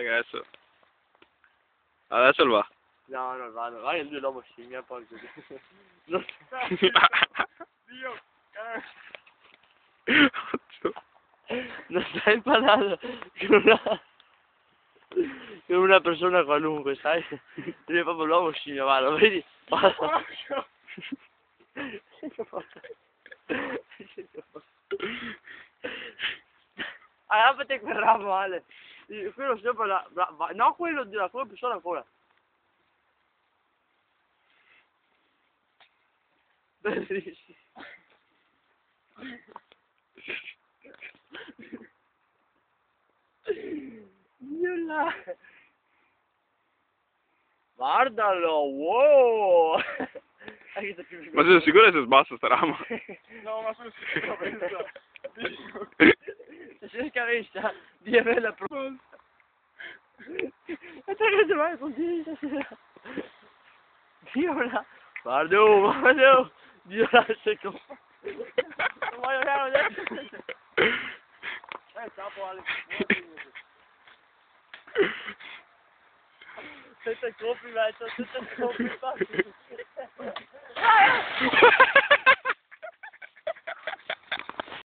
Adesso. Adesso lo va. No, non vado. Vai lui l'uomo scimmia, poi così. Non... Dio. non stai parlando con una persona qualunque, sai? Lui è proprio l'uomo scimmia, va, lo vedi? Aggrappati quel ramo, Ale. Quello sopra la... No, quello di là, quello più solo ancora. Bellissimo. Nulla. Guardalo, wow. Ma sei sicuro che si sbassa sta rama? No, ma sono sicuro, pensa. Se si scarescia, di avere la prova. E te che vai così stasera? Dio là. Guarda, Dio là, secondo. Non voglio andare adesso. Capo Ale. Senza complimento, senza complimento.